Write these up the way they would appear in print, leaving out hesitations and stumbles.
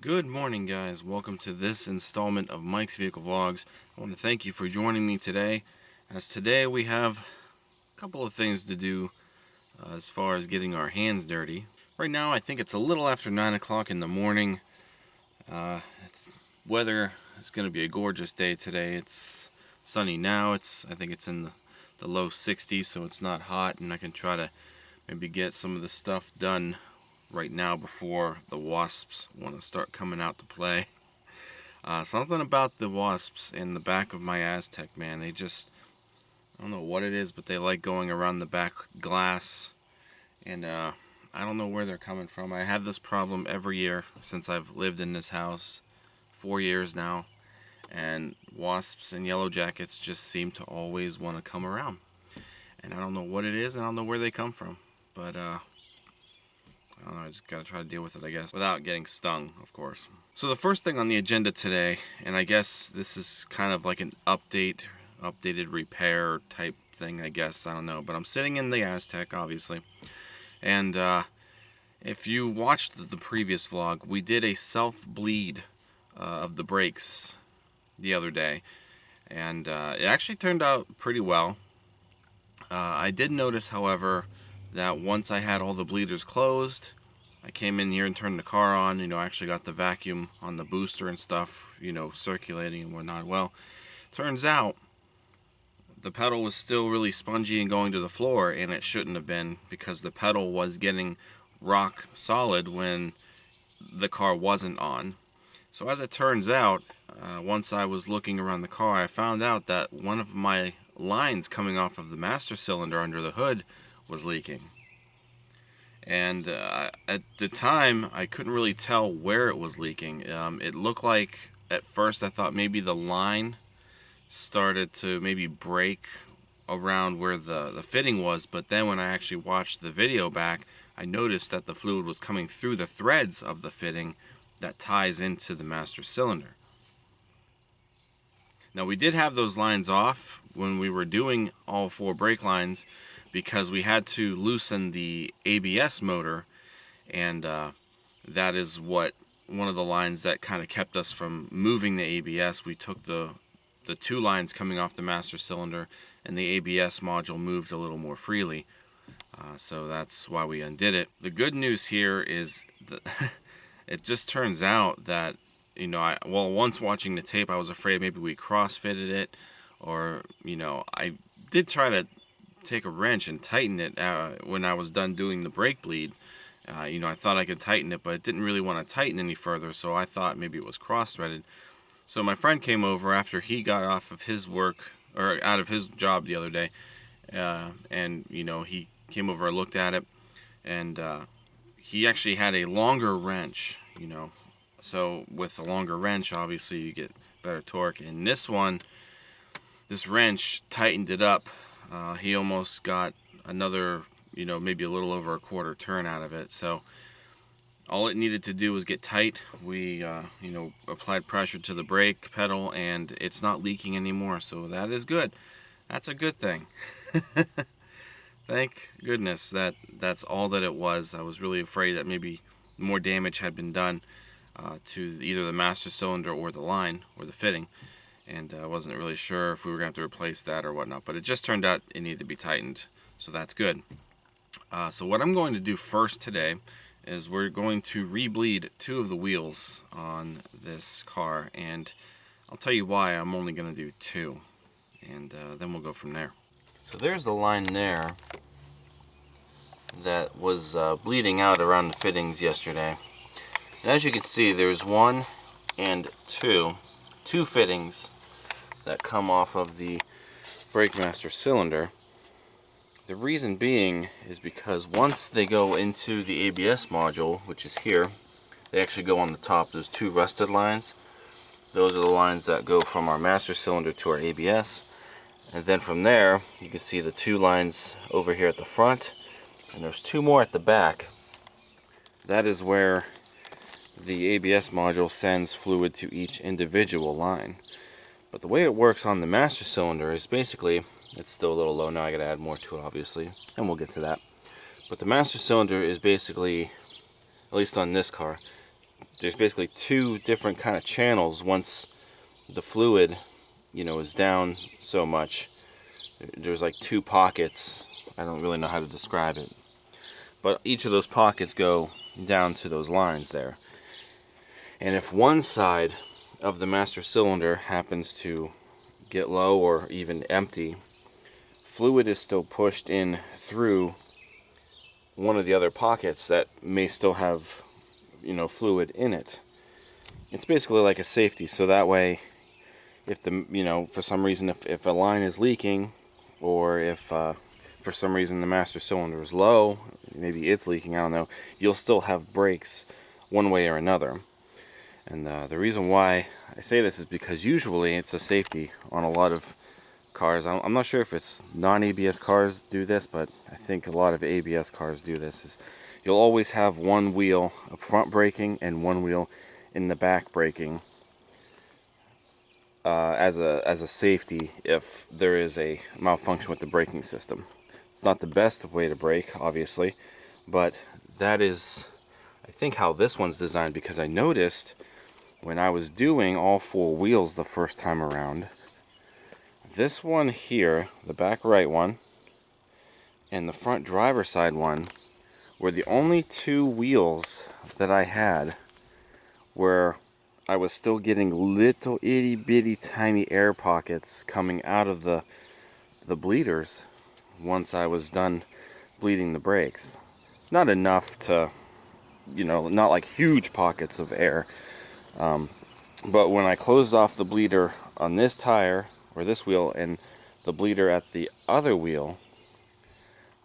Good morning, guys. Welcome to this installment of Mike's Vehicle Vlogs. I want to thank you for joining me today, as today we have a couple of things to do as far as getting our hands dirty. Right now, I think it's a little after 9 o'clock in the morning. Weather is going to be a gorgeous day today. It's sunny now. I think it's in the low 60s, so it's not hot, and I can try to maybe get some of the stuff done right now before the wasps want to start coming out to play. Something about the wasps in the back of my Aztek, man. They just, I don't know what it is, but they like going around the back glass. And I don't know where they're coming from. I have this problem every year since I've lived in this house. 4 years now. And wasps and yellow jackets just seem to always want to come around. And I don't know what it is, and I don't know where they come from. But I don't know, I just gotta try to deal with it, I guess, without getting stung, of course. So the first thing on the agenda today, and I guess this is kind of like an updated repair type thing, I guess, I don't know. But I'm sitting in the Aztek, obviously. And if you watched the previous vlog, we did a self-bleed of the brakes the other day. And it actually turned out pretty well. I did notice, however, that once I had all the bleeders closed, I came in here and turned the car on. I actually got the vacuum on the booster and stuff, circulating and whatnot. Well, turns out the pedal was still really spongy and going to the floor, and it shouldn't have been, because the pedal was getting rock solid when the car wasn't on. So as it turns out, once I was looking around the car, I found out that one of my lines coming off of the master cylinder under the hood was leaking. And at the time, I couldn't really tell where it was leaking. It looked like, at first, I thought maybe the line started to maybe break around where the fitting was, but then when I actually watched the video back, I noticed that the fluid was coming through the threads of the fitting that ties into the master cylinder. Now, we did have those lines off when we were doing all 4 brake lines, because we had to loosen the ABS motor, and that is one of the lines that kind of kept us from moving the ABS. We took the 2 lines coming off the master cylinder, and the ABS module moved a little more freely. So that's why we undid it. The good news here is that it just turns out that, once watching the tape, I was afraid maybe we cross-fitted it, or, I did try to take a wrench and tighten it when I was done doing the brake bleed. I thought I could tighten it, but it didn't really want to tighten any further, so I thought maybe it was cross-threaded. So my friend came over after he got off of his work, or out of his job the other day, and he came over and looked at it, and he actually had a longer wrench. So with a longer wrench, obviously you get better torque, and this wrench tightened it up. He almost got another, maybe a little over a quarter turn out of it. So all it needed to do was get tight. We, applied pressure to the brake pedal, and it's not leaking anymore. So that is good. That's a good thing. Thank goodness that's all that it was. I was really afraid that maybe more damage had been done to either the master cylinder or the line or the fitting. And I wasn't really sure if we were going to have to replace that or whatnot. But it just turned out it needed to be tightened. So that's good. So what I'm going to do first today is we're going to re-bleed 2 of the wheels on this car. And I'll tell you why I'm only going to do 2. And then we'll go from there. So there's the line there that was bleeding out around the fittings yesterday. And as you can see, there's 1 and 2 fittings that come off of the brake master cylinder. The reason being is because once they go into the ABS module, which is here, they actually go on the top. There's 2 rusted lines. Those are the lines that go from our master cylinder to our ABS. And then from there, you can see the 2 lines over here at the front, and there's 2 more at the back. That is where the ABS module sends fluid to each individual line. But the way it works on the master cylinder is basically, it's still a little low now, I gotta add more to it obviously, and we'll get to that. But the master cylinder is basically, at least on this car, there's basically two different kind of channels. Once the fluid, you know, is down so much, there's like two pockets. I don't really know how to describe it, but each of those pockets go down to those lines there. And if one side of the master cylinder happens to get low or even empty, fluid is still pushed in through one of the other pockets that may still have, you know, fluid in it. It's basically like a safety, so that way if the, you know, for some reason if a line is leaking, or if for some reason the master cylinder is low, maybe it's leaking, I don't know, you'll still have brakes one way or another. And the reason why I say this is because usually it's a safety on a lot of cars. I'm not sure if it's non-ABS cars do this, but I think a lot of ABS cars do this. Is you'll always have one wheel up front braking and one wheel in the back braking as a safety if there is a malfunction with the braking system. It's not the best way to brake, obviously, but that is, I think, how this one's designed, because I noticed when I was doing all four wheels the first time around, this one here, the back right one, and the front driver side one were the only two wheels that I had where I was still getting little itty bitty tiny air pockets coming out of the bleeders once I was done bleeding the brakes. Not enough to, you know, not like huge pockets of air. But when I closed off the bleeder on this tire, or this wheel, and the bleeder at the other wheel,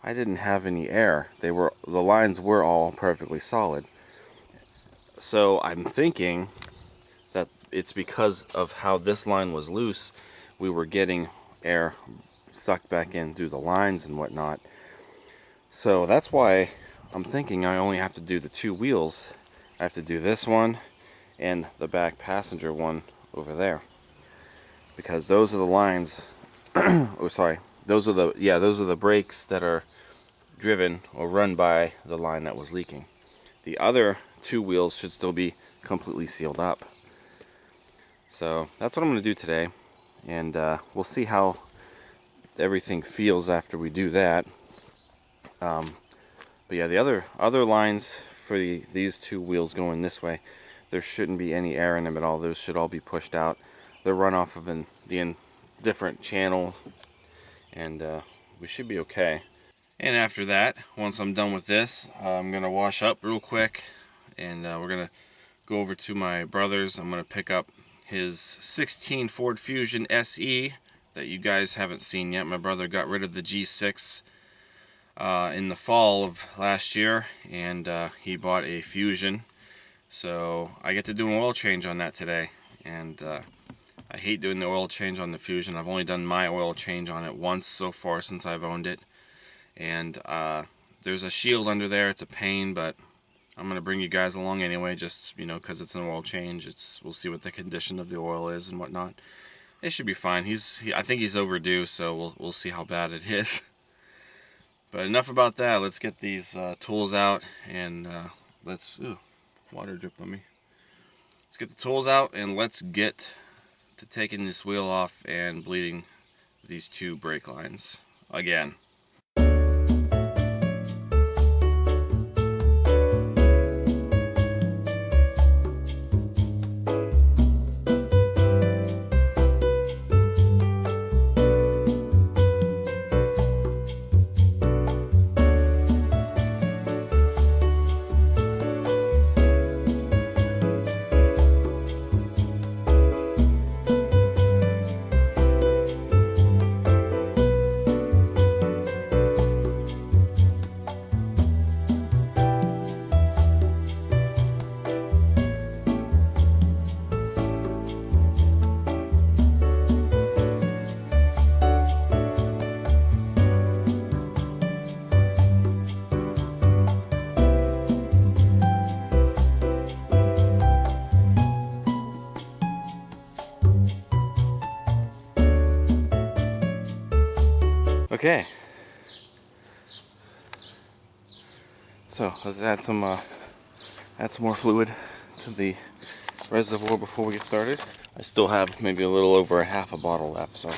I didn't have any air. The lines were all perfectly solid. So I'm thinking that it's because of how this line was loose, we were getting air sucked back in through the lines and whatnot. So that's why I'm thinking I only have to do the two wheels. I have to do this one and the back passenger one over there, because those are the lines oh sorry, those are the brakes that are driven or run by the line that was leaking. The other two wheels should still be completely sealed up. So that's what I'm going to do today, and we'll see how everything feels after we do that. But yeah, the other lines for these two wheels going this way, there shouldn't be any air in them at all. Those should all be pushed out. They're run off of the different channel, and we should be okay. And after that, once I'm done with this, I'm gonna wash up real quick, and we're gonna go over to my brother's. I'm gonna pick up his 16 Ford Fusion SE that you guys haven't seen yet. My brother got rid of the G6 in the fall of last year, and he bought a Fusion. So I get to do an oil change on that today, and I hate doing the oil change on the Fusion. I've only done my oil change on it once so far since I've owned it, and there's a shield under there. It's a pain, but I'm gonna bring you guys along anyway, just, you know, because it's an oil change. We'll see what the condition of the oil is and whatnot. It should be fine. I think he's overdue, so we'll see how bad it is. But enough about that. Let's get these tools out, and let's... Ooh, water dripped on me. Let's get the tools out, and let's get to taking this wheel off and bleeding these two brake lines again. Okay, so let's add some more fluid to the reservoir before we get started. I still have maybe a little over a half a bottle left, so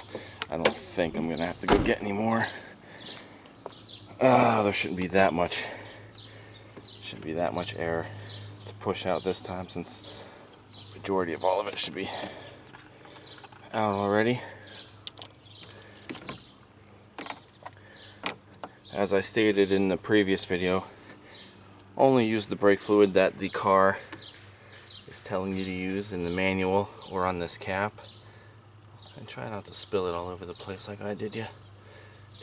I don't think I'm gonna have to go get any more. There shouldn't be that much air to push out this time, since the majority of all of it should be out already. As I stated in the previous video, only use the brake fluid that the car is telling you to use in the manual or on this cap, and try not to spill it all over the place like I did the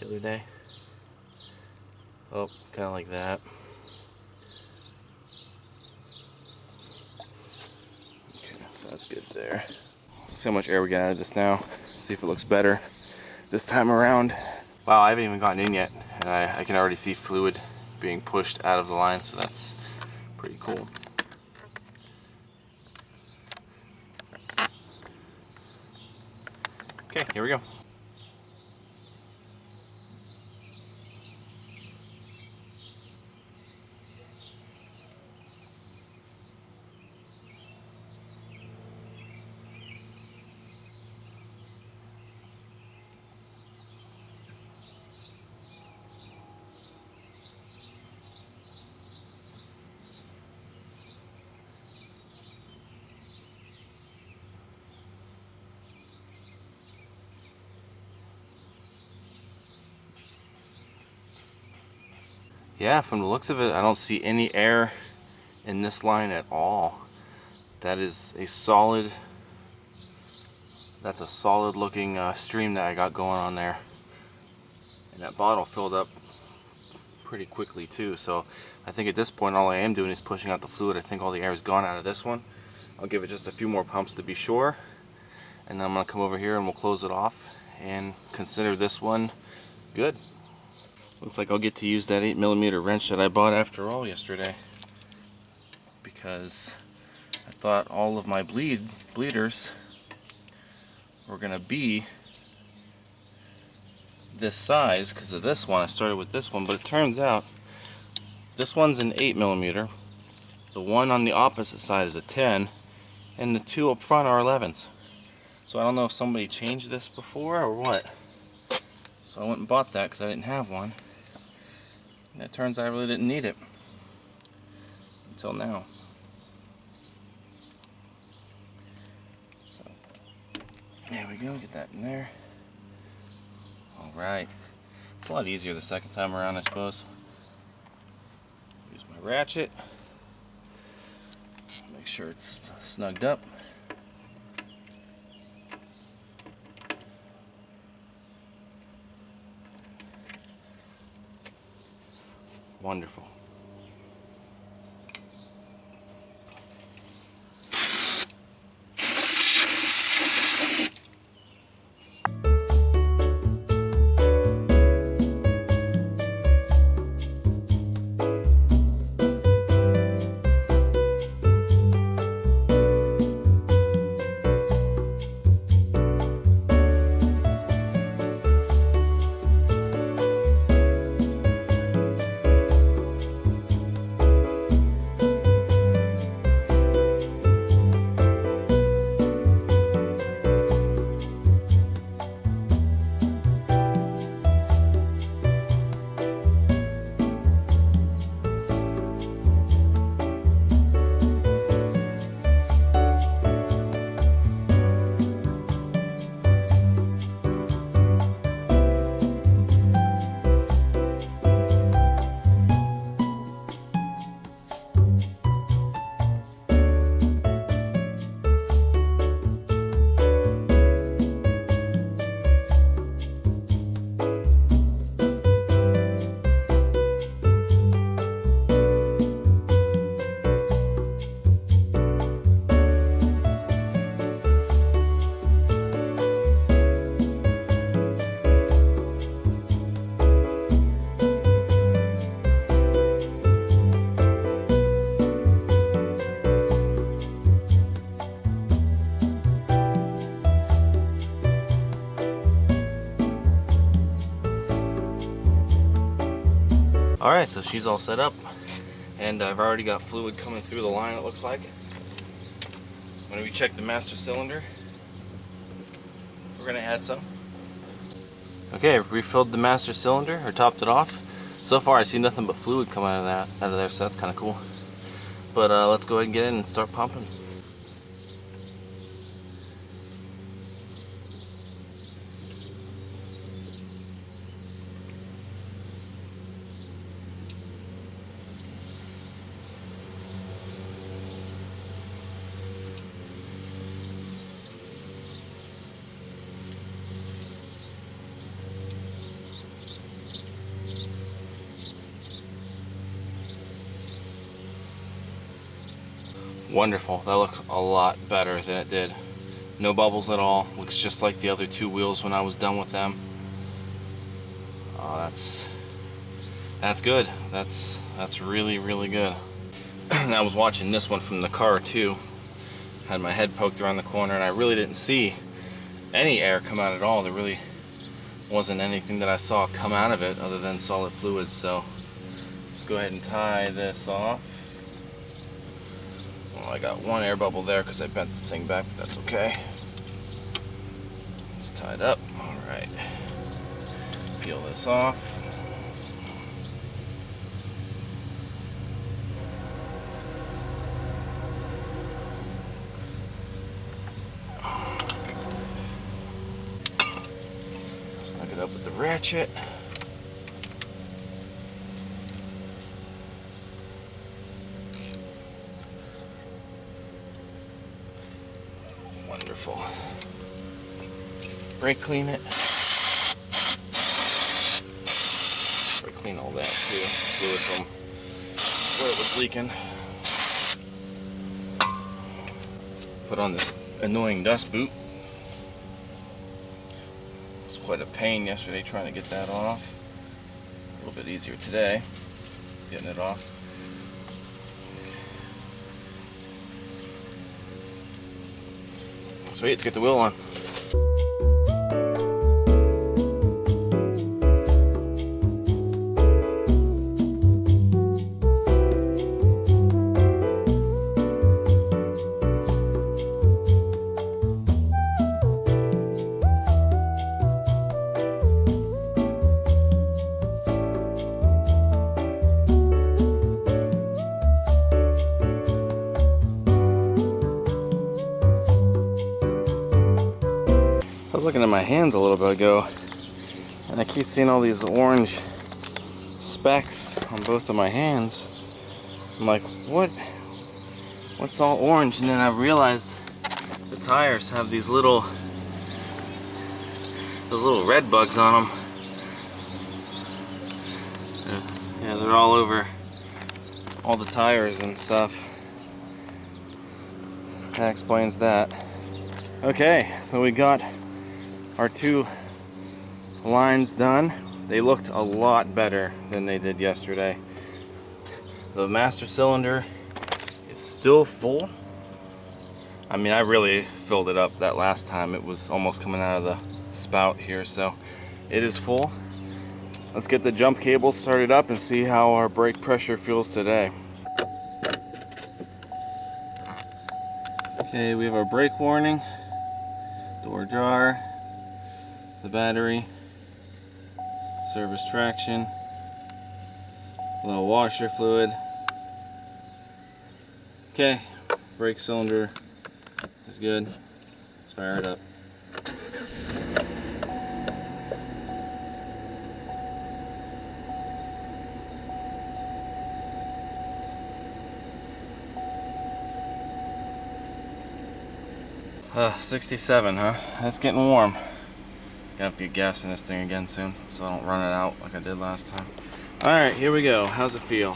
other day. Oh, kind of like that. Okay, so that's good there. See how much air we got out of this now. See if it looks better this time around. Wow, I haven't even gotten in yet, and I can already see fluid being pushed out of the line, so that's pretty cool. Okay, here we go. Yeah, from the looks of it, I don't see any air in this line at all. That is a solid, that's a solid looking stream that I got going on there. And that bottle filled up pretty quickly too, so I think at this point all I am doing is pushing out the fluid. I think all the air is gone out of this one. I'll give it just a few more pumps to be sure, and then I'm going to come over here and we'll close it off and consider this one good. Looks like I'll get to use that 8mm wrench that I bought after all yesterday, because I thought all of my bleeders were going to be this size because of this one. I started with this one, but it turns out this one's an 8mm, the one on the opposite side is a 10, and the two up front are 11s. So I don't know if somebody changed this before or what. So I went and bought that because I didn't have one. And it turns out I really didn't need it until now. So there we go, get that in there. Alright. It's a lot easier the second time around, I suppose. Use my ratchet. Make sure it's snugged up. Wonderful. Alright, so she's all set up, and I've already got fluid coming through the line, it looks like. when we check the master cylinder, we're gonna add some. Okay, I've refilled the master cylinder, or topped it off. So far I see nothing but fluid come out of there, so that's kind of cool. But let's go ahead and get in and start pumping. Wonderful, that looks a lot better than it did. No bubbles at all, looks just like the other two wheels when I was done with them. Oh, that's good. That's really, really good. I was watching this one from the car too. Had my head poked around the corner and I really didn't see any air come out at all. There really wasn't anything that I saw come out of it other than solid fluid. So let's go ahead and tie this off. Well, I got one air bubble there because I bent the thing back, but that's okay. It's tied up. Alright. Peel this off. Snug it up with the ratchet. Wonderful. Brake clean it. Brake clean all that too. Fluid from where it was leaking. Put on this annoying dust boot. It's quite a pain yesterday trying to get that off. A little bit easier today getting it off. Sweet, let's get the wheel on. I was looking at my hands a little bit ago and I keep seeing all these orange specks on both of my hands. I'm like, what's all orange? And then I realized the tires have those little red bugs on them. Yeah, they're all over all the tires and stuff. That explains that. Okay, so we got our two lines done. They looked a lot better than they did yesterday. The master cylinder is still full. I mean, I really filled it up that last time. It was almost coming out of the spout here, so it is full. Let's get the jump cable started up and see how our brake pressure feels today. Okay, we have our brake warning, door jar, the battery, service traction, low washer fluid. Okay, brake cylinder is good. Let's fire it up. Uh, 67, huh? That's getting warm. Gonna have to get gas in this thing again soon, so I don't run it out like I did last time. Alright, here we go. How's it feel?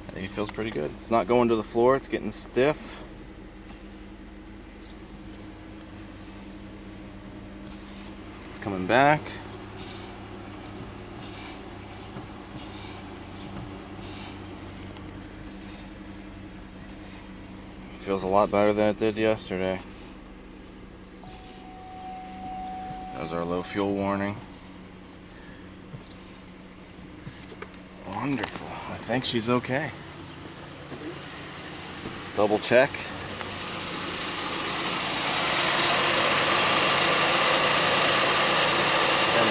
I think it feels pretty good. It's not going to the floor, it's getting stiff. It's coming back. Feels a lot better than it did yesterday. That was our low fuel warning. Wonderful. I think she's okay. Double check. And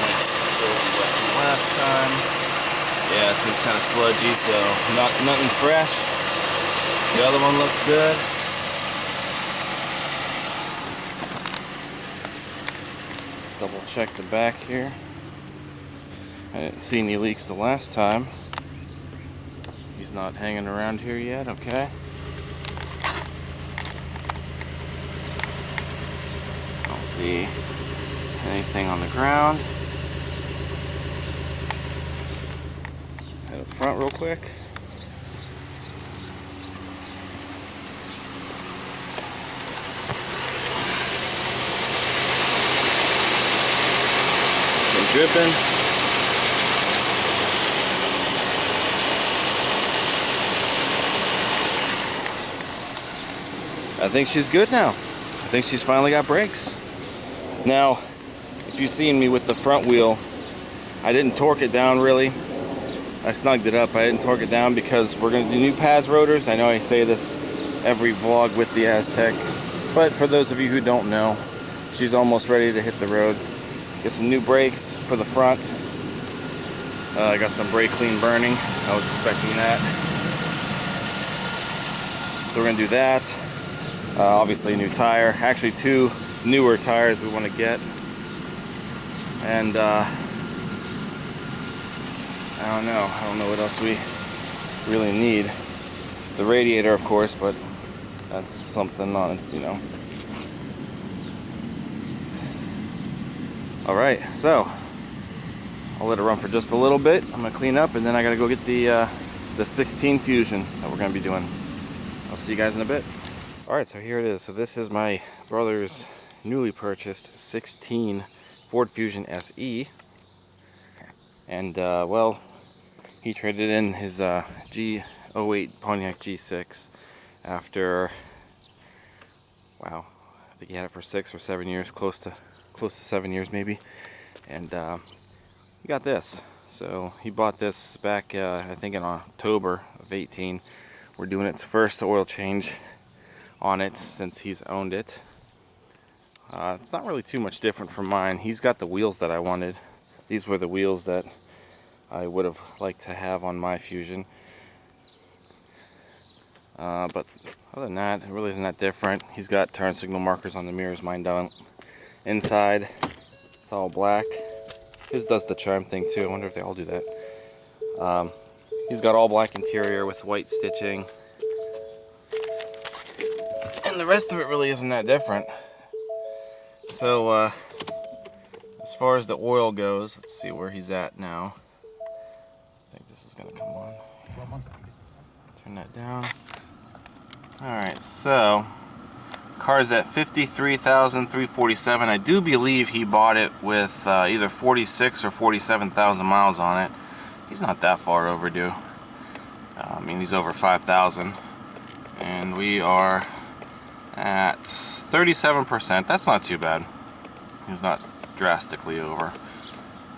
that's still wet from last time. Yeah, it seems kind of sludgy, so nothing fresh. The other one looks good. Double check the back here. I didn't see any leaks the last time. He's not hanging around here yet, okay. I don't see anything on the ground. Head up front real quick. Been dripping. I think she's good now. I think she's finally got brakes. Now, if you've seen me with the front wheel, I didn't torque it down really. I snugged it up. I didn't torque it down because we're going to do new PAZ rotors. I know I say this every vlog with the Aztek, but for those of you who don't know, she's almost ready to hit the road. Get some new brakes for the front. I got some brake clean burning. I was expecting that. So we're going to do that. Obviously a new tire. Actually 2 newer tires we want to get. And I don't know what else we really need. The radiator, of course, but that's something on it, you know. Alright, so I'll let it run for just a little bit. I'm gonna clean up and then I gotta go get the 16 Fusion that we're gonna be doing. I'll see you guys in a bit. Alright, so here it is. So this is my brother's newly purchased 16 Ford Fusion SE. And well, he traded in his G08 Pontiac G6 after, wow, I think he had it for 6 or 7 years, close to 7 years maybe. And he got this. So he bought this back I think in October of 18. We're doing its first oil change on it since he's owned it. It's not really too much different from mine. He's got the wheels that I wanted. These were the wheels that I would have liked to have on my Fusion. But other than that, it really isn't that different. He's got turn signal markers on the mirrors, mine don't. Inside, it's all black. His does the charm thing too. I wonder if they all do that. He's got all black interior with white stitching. And the rest of it really isn't that different. So, as far as the oil goes, let's see where he's at now. I think this is going to come on. Turn that down. Alright, so car's at 53,347. I do believe he bought it with either 46 or 47,000 miles on it. He's not that far overdue. I mean, he's over 5,000. And we are at 37%. That's not too bad. He's not drastically over.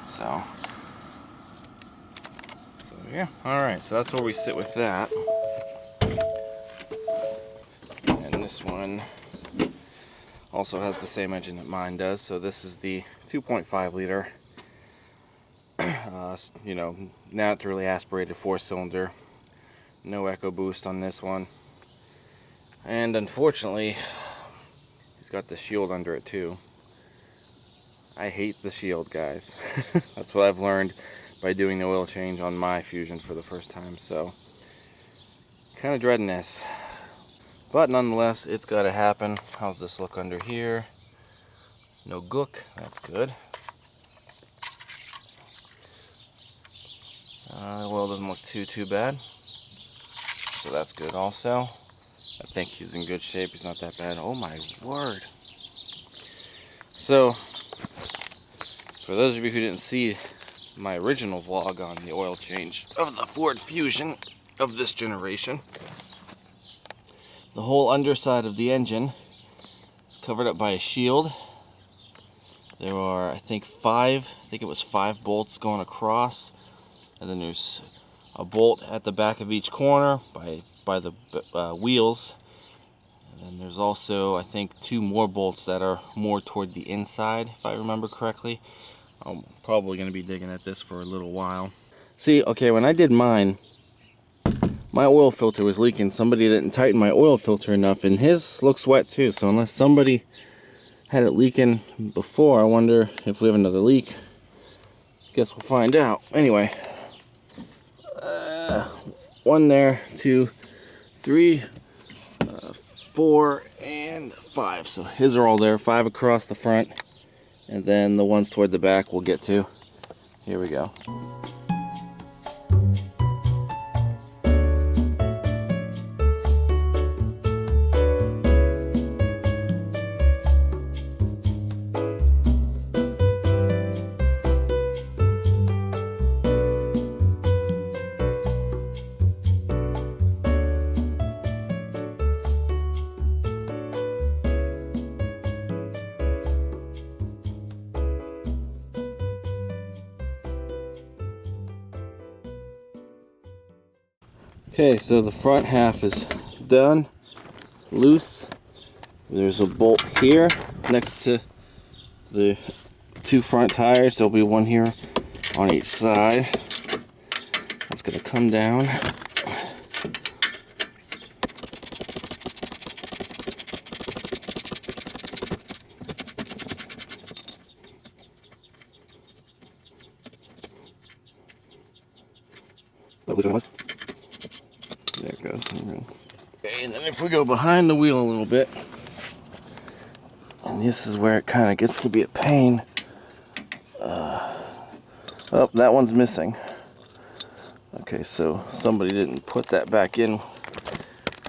So yeah. Alright, so that's where we sit with that. And this one also has the same engine that mine does. So this is the 2.5 liter, you know, naturally aspirated 4-cylinder. No echo boost on this one. And unfortunately, he's got the shield under it too. I hate the shield, guys. That's what I've learned by doing the oil change on my Fusion for the first time. So, kind of dreading this. But nonetheless, it's got to happen. How's this look under here? No gook. That's good. The oil doesn't look too bad. So that's good also. I think he's in good shape. He's not that bad. Oh my word. So, for those of you who didn't see my original vlog on the oil change of the Ford Fusion of this generation, the whole underside of the engine is covered up by a shield. There are, I think it was 5 bolts going across, and then there's a bolt at the back of each corner by the wheels. And then there's also, I think, 2 more bolts that are more toward the inside, if I remember correctly. I'm probably going to be digging at this for a little while. See, okay, when I did mine, my oil filter was leaking. Somebody didn't tighten my oil filter enough, and his looks wet too. So unless somebody had it leaking before, I wonder if we have another leak. Guess we'll find out. Anyway, 1 there, 2, 3, 4, and 5. So his are all there, 5 across the front, and then the ones toward the back we'll get to. Here we go. Okay, so the front half is done, it's loose. There's a bolt here next to the 2 front tires. There'll be 1 here on each side. That's gonna come down. There it goes. Okay, and then if we go behind the wheel a little bit, and this is where it kind of gets to be a pain. Oh, that one's missing. Okay, so somebody didn't put that back in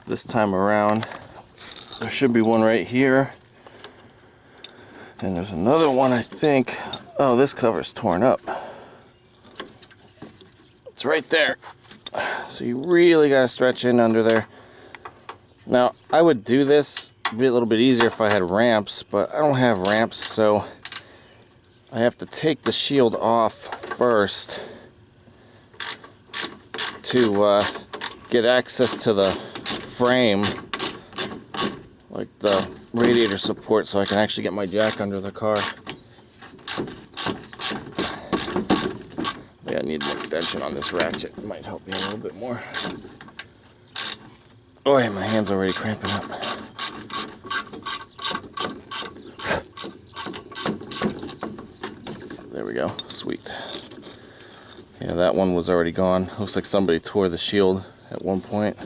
this time around. There should be 1 right here. And there's another one, I think. Oh, this cover's torn up. It's right there. So you really got to stretch in under there. Now, I would do this be a little bit easier if I had ramps, but I don't have ramps, so I have to take the shield off first to get access to the frame, like the radiator support, so I can actually get my jack under the car. I need an extension on this ratchet. It might help me a little bit more. Oh, yeah, my hand's already cramping up. There we go. Sweet. Yeah, that one was already gone. Looks like somebody tore the shield at one point,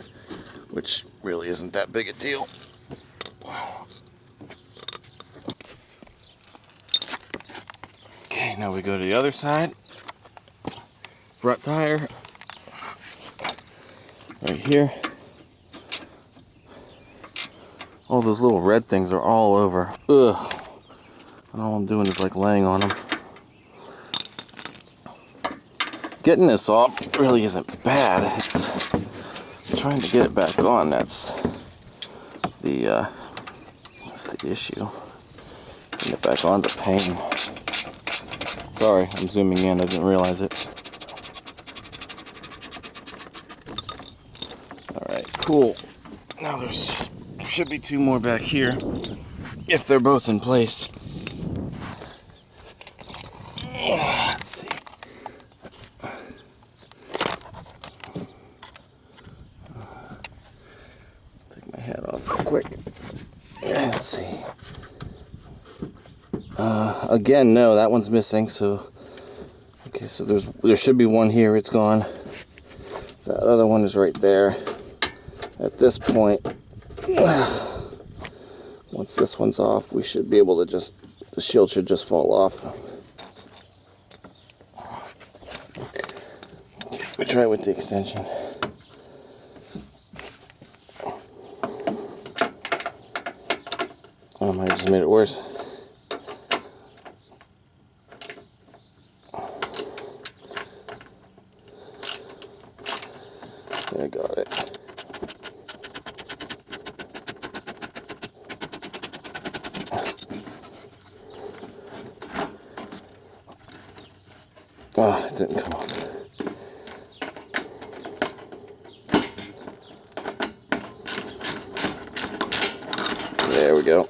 which really isn't that big a deal. Okay, now we go to the other side. Front tire, right here. All those little red things are all over. Ugh. And all I'm doing is like laying on them. Getting this off really isn't bad. It's trying to get it back on. That's the issue. Getting it back on's a pain. Sorry, I'm zooming in. I didn't realize it. Alright, cool. Now there should be 2 more back here, if they're both in place. Let's see. Take my hat off real quick. Let's see. Again, no, that one's missing, so... Okay, so there should be 1 here, it's gone. That other one is right there. At this point, once this one's off, we should be able to just, the shield should just fall off. We try with the extension. Oh, I just made it worse. I got it. Oh, it didn't come off. we go.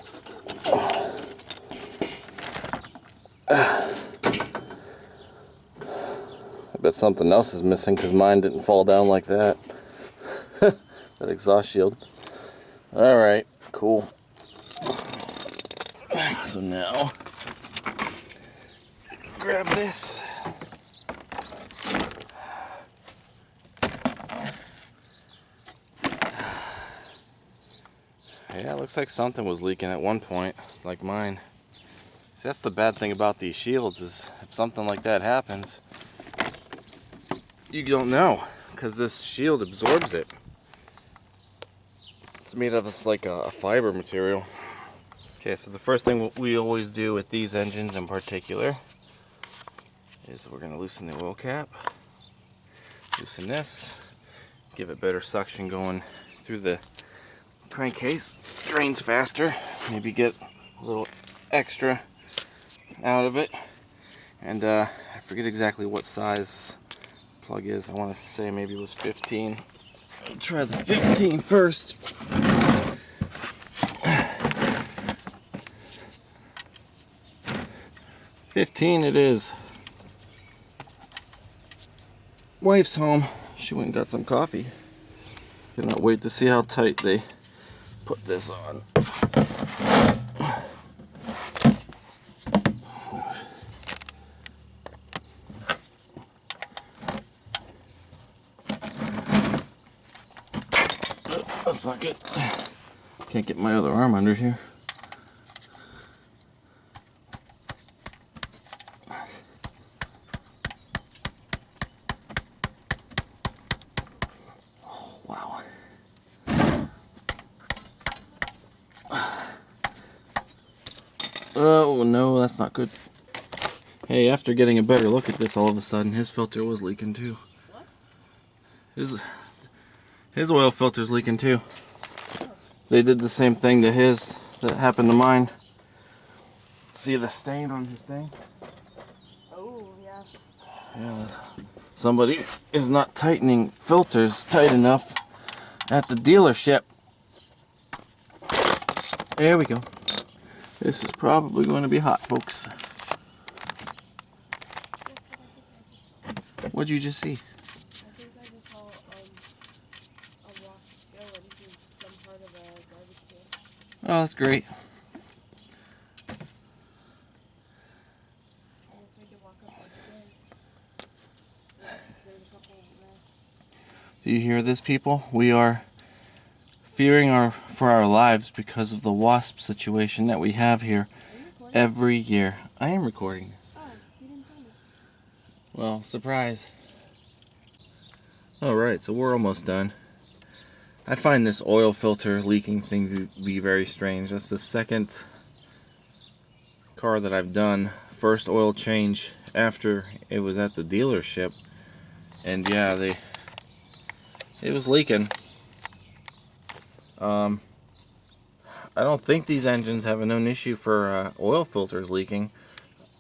I bet something else is missing because mine didn't fall down like that. That exhaust shield. Alright, cool. So now, grab this. Yeah, it looks like something was leaking at one point, like mine. See, that's the bad thing about these shields, is if something like that happens, you don't know, because this shield absorbs it. It's made of this like a fiber material. Okay, so the first thing we always do with these engines in particular is we're going to loosen the oil cap, loosen this, give it better suction going through the crankcase, drains faster, maybe get a little extra out of it. And I forget exactly what size plug is. I want to say maybe it was 15. I'll try the 15 first. $15 it is. Wife's home. She went and got some coffee. Cannot wait to see how tight they put this on. Oh, that's not good. Can't get my other arm under here. Oh no, that's not good. Hey, after getting a better look at this, all of a sudden his filter was leaking too. What? His oil filter's leaking too. They did the same thing to his that happened to mine. See the stain on his thing? Oh, yeah. Yeah, somebody is not tightening filters tight enough at the dealership. There we go. This is probably going to be hot, folks. What'd you just see? I think I just saw a wasp go into some part of a garbage can. Oh, that's great. If we could walk up the stairs. There's a couple there. Do you hear this, people? We are fearing for our lives because of the wasp situation that we have here every year. I am recording this. Oh, you didn't find it. Well, surprise. Alright, so we're almost done. I find this oil filter leaking thing to be very strange. That's the second car that I've done. First oil change after it was at the dealership. And yeah, it was leaking. I don't think these engines have a known issue for oil filters leaking.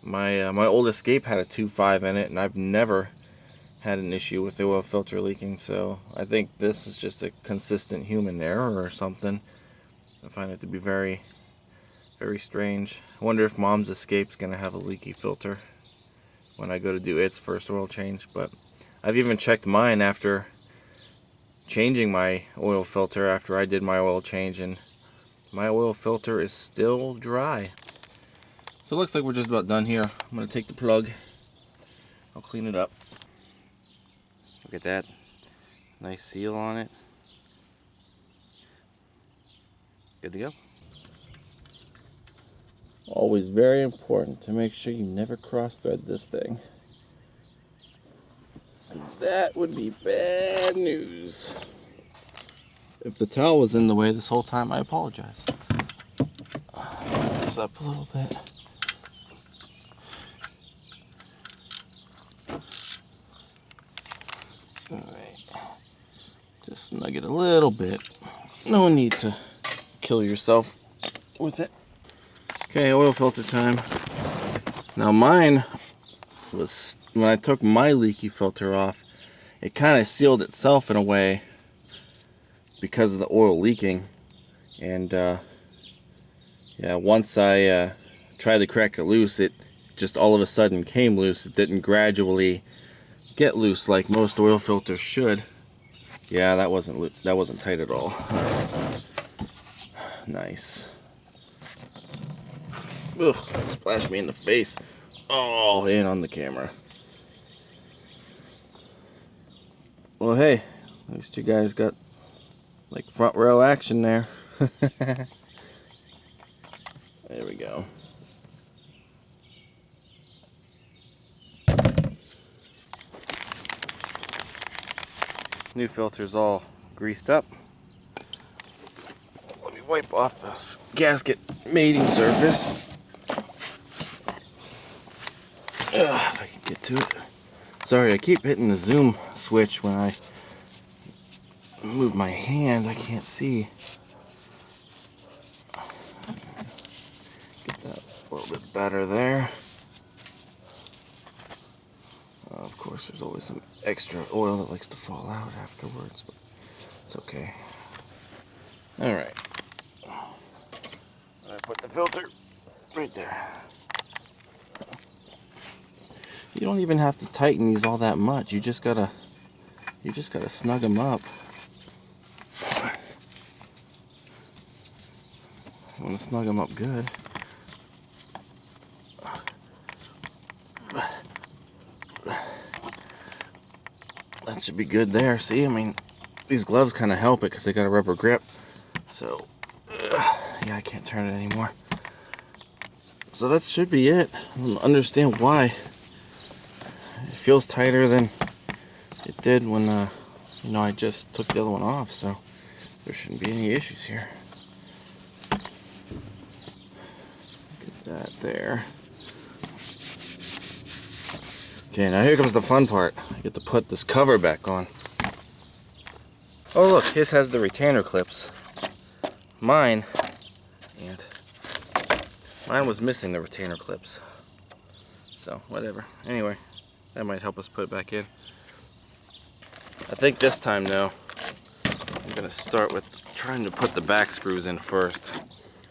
My old Escape had a 2.5 in it, and I've never had an issue with the oil filter leaking. So I think this is just a consistent human error or something. I find it to be very, very strange. I wonder if Mom's Escape's gonna have a leaky filter when I go to do its first oil change. But I've even checked mine after changing my oil filter after I did my oil change, and my oil filter is still dry. So it looks like we're just about done here. I'm going to take the plug. I'll clean it up. Look at that. Nice seal on it. Good to go. Always very important to make sure you never cross-thread this thing, because that would be bad news. If the towel was in the way this whole time, I apologize. Lift this up a little bit. Alright. Just snug it a little bit. No need to kill yourself with it. Okay, oil filter time. Now mine was, when I took my leaky filter off, it kind of sealed itself in a way because of the oil leaking, and Yeah, once I tried to crack it loose, it just all of a sudden came loose. It didn't gradually get loose like most oil filters should. Yeah, that wasn't tight at all. Nice. Ugh, splashed me in the face. Oh, and on the camera. Well, hey, at least you guys got like front row action there. There we go. New filter's all greased up. Let me wipe off this gasket mating surface. If I can get to it. Sorry, I keep hitting the zoom switch when I move my hand. I can't see. Get that a little bit better there. Of course, there's always some extra oil that likes to fall out afterwards, but it's okay. Alright. I put the filter right there. You don't even have to tighten these all that much. You just gotta snug them up. You want to snug them up good. That should be good there. See, I mean, these gloves kind of help it because they got a rubber grip. So, yeah, I can't turn it anymore. So that should be it. I don't understand why. It feels tighter than it did when, you know, I just took the other one off. So there shouldn't be any issues here. Get that there. Okay, now here comes the fun part. I get to put this cover back on. Oh look, his has the retainer clips. Mine was missing the retainer clips. So, whatever. Anyway, that might help us put it back in. I think this time though, I'm gonna start with trying to put the back screws in first.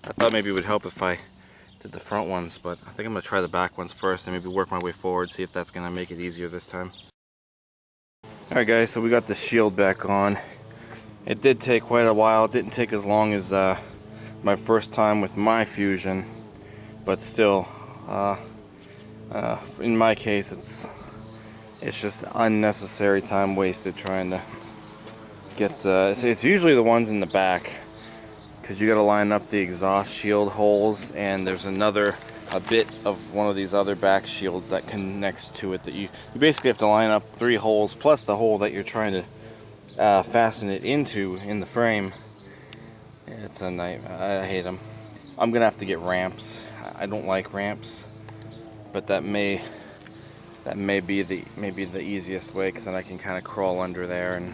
I thought maybe it would help if I did the front ones, but I think I'm gonna try the back ones first and maybe work my way forward, see if that's gonna make it easier this time. Alright guys, so we got the shield back on. It did take quite a while. It didn't take as long as my first time with my Fusion, but still, in my case, it's just unnecessary time wasted trying to get. It's usually the ones in the back, because you got to line up the exhaust shield holes, and there's a bit of one of these other back shields that connects to it that you basically have to line up 3 holes plus the hole that you're trying to fasten it into in the frame. It's a nightmare. I hate them. I'm gonna have to get ramps. I don't like ramps, but that may be the easiest way, because then I can kind of crawl under there, and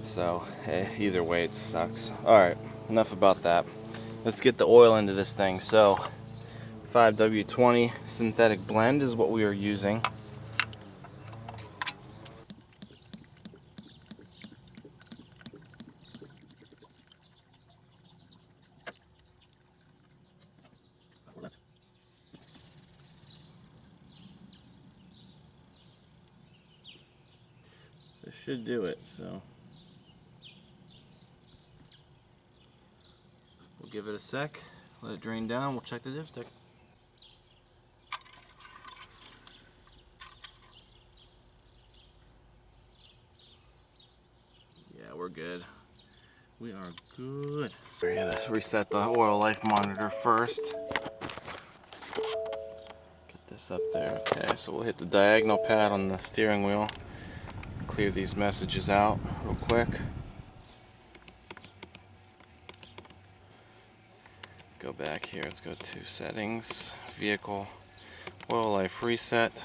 so either way it sucks. All right, enough about that. Let's get the oil into this thing. So 5W20 synthetic blend is what we are using. This should do it, so we'll give it a sec, let it drain down, we'll check the dipstick. Yeah, we're good. We are good. Let's reset the oil life monitor first. Get this up there. Okay, so we'll hit the diagonal pad on the steering wheel. Clear these messages out real quick. Go back here, let's go to settings, vehicle, oil life reset.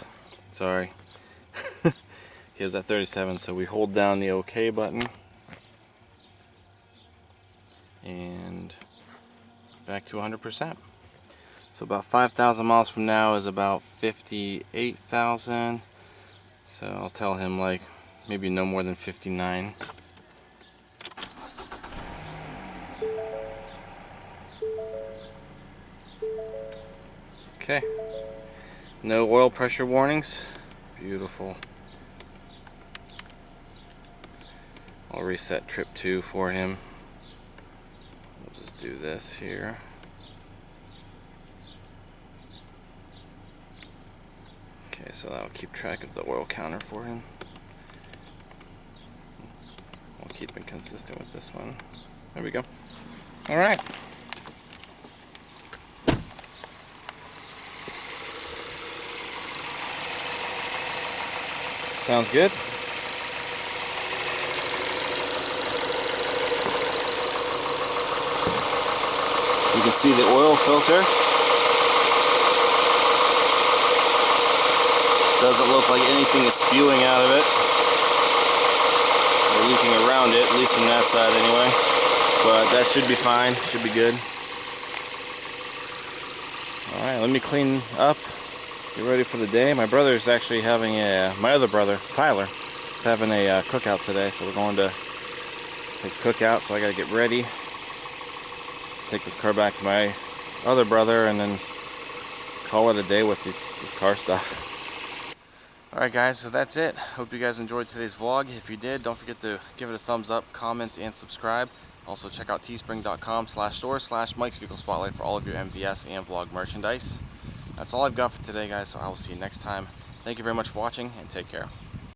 Sorry. He was at 37, so we hold down the OK button. And back to 100%. So about 5,000 miles from now is about 58,000. So I'll tell him like maybe no more than 59. Okay. No oil pressure warnings. Beautiful. I'll reset trip 2 for him. We'll just do this here. Okay, so that'll keep track of the oil counter for him. I'll keep it consistent with this one. There we go. Alright. Sounds good. You can see the oil filter. Doesn't look like anything is spewing out of it or leaking around it, at least from that side anyway. But that should be fine, should be good. Alright, let me clean up, get ready for the day. My brother's actually having my other brother, Tyler, is having a cookout today, so we're going to his cookout, so I gotta get ready. Take this car back to my other brother and then call it a day with this car stuff. Alright guys, so that's it. Hope you guys enjoyed today's vlog. If you did, don't forget to give it a thumbs up, comment, and subscribe. Also check out teespring.com/store/Mike's Vehicle Spotlight for all of your MVS and vlog merchandise. That's all I've got for today guys, so I will see you next time. Thank you very much for watching and take care.